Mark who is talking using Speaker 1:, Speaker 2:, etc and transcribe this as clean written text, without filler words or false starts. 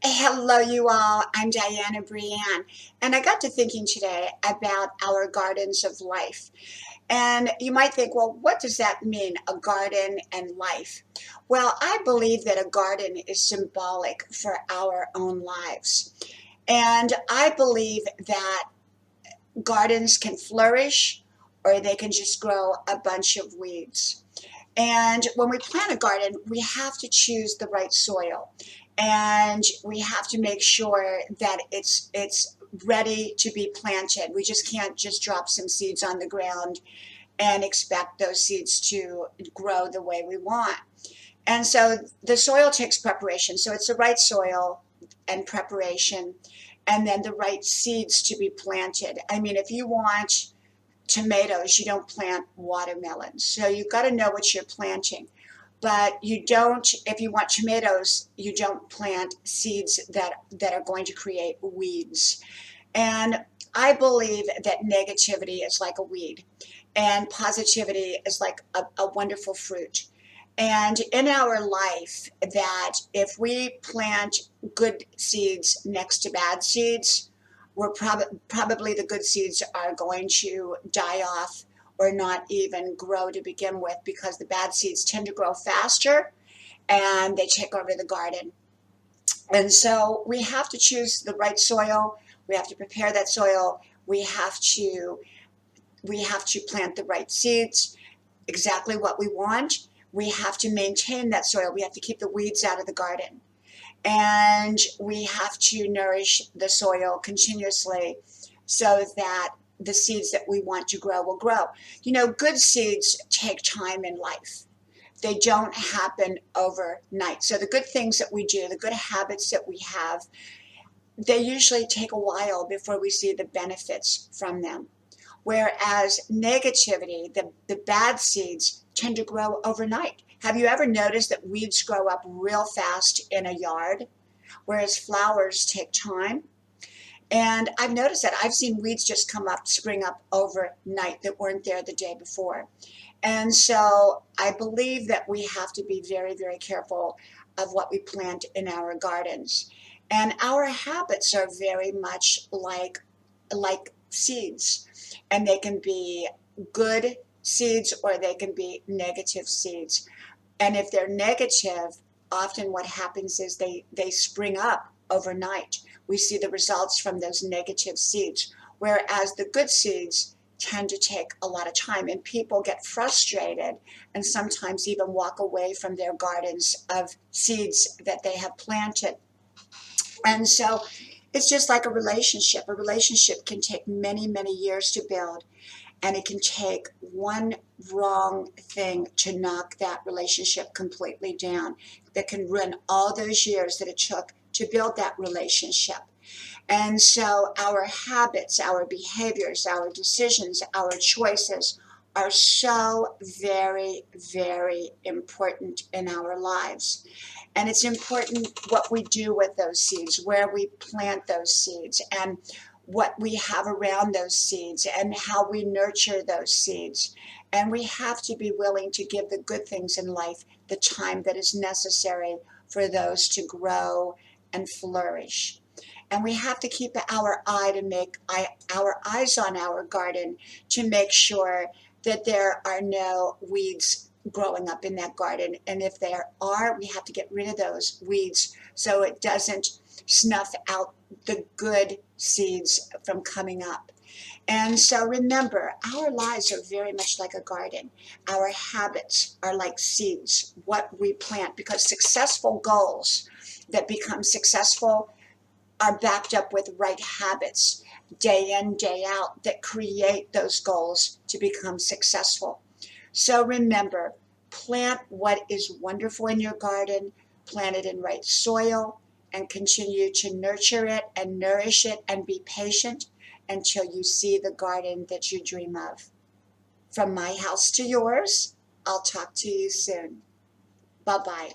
Speaker 1: Hello, you all. I'm Diana Brienne, and I got to thinking today about our gardens of life. And you might think, well, what does that mean, a garden and life? Well, I believe that a garden is symbolic for our own lives. And I believe that gardens can flourish or they can just grow a bunch of weeds. And when we plant a garden, we have to choose the right soil. And we have to make sure that it's ready to be planted. We just can't just drop some seeds on the ground and expect those seeds to grow the way we want. And so the soil takes preparation. So it's the right soil and preparation, and then the right seeds to be planted. I mean, if you want tomatoes, you don't plant watermelons. So you've got to know what you're planting. But you don't, if you want tomatoes, you don't plant seeds that are going to create weeds. And I believe that negativity is like a weed, and positivity is like a wonderful fruit. And in our life, that if we plant good seeds next to bad seeds, we're probably the good seeds are going to die off or not even grow to begin with, because the bad seeds tend to grow faster and they take over the garden. And so we have to choose the right soil. We have to prepare that soil. We have to plant the right seeds, exactly what we want. We have to maintain that soil. We have to keep the weeds out of the garden. And we have to nourish the soil continuously so that the seeds that we want to grow will grow. You know, good seeds take time in life. They don't happen overnight. So the good things that we do, the good habits that we have, they usually take a while before we see the benefits from them. Whereas negativity, the bad seeds, tend to grow overnight. Have you ever noticed that weeds grow up real fast in a yard, whereas flowers take time? And I've noticed that. I've seen weeds just come up, spring up overnight that weren't there the day before. And so I believe that we have to be very, very careful of what we plant in our gardens. And our habits are very much like seeds, and they can be good seeds or they can be negative seeds. And if they're negative, often what happens is they spring up overnight. We see the results from those negative seeds, whereas the good seeds tend to take a lot of time, and people get frustrated and sometimes even walk away from their gardens of seeds that they have planted. And so it's just like a relationship. A relationship can take many, many years to build, and it can take one wrong thing to knock that relationship completely down, that can ruin all those years that it took to build that relationship. And so our habits, our behaviors, our decisions, our choices are so very, very important in our lives. And it's important what we do with those seeds, where we plant those seeds, and what we have around those seeds, and how we nurture those seeds. And we have to be willing to give the good things in life the time that is necessary for those to grow and flourish. And we have to keep our our eyes on our garden to make sure that there are no weeds growing up in that garden. And if there are, we have to get rid of those weeds so it doesn't snuff out the good seeds from coming up. And so remember, our lives are very much like a garden. Our habits are like seeds, what we plant, because successful goals that become successful are backed up with right habits, day in, day out, that create those goals to become successful. So remember, plant what is wonderful in your garden, plant it in right soil, and continue to nurture it and nourish it and be patient until you see the garden that you dream of. From my house to yours, I'll talk to you soon. Bye-bye.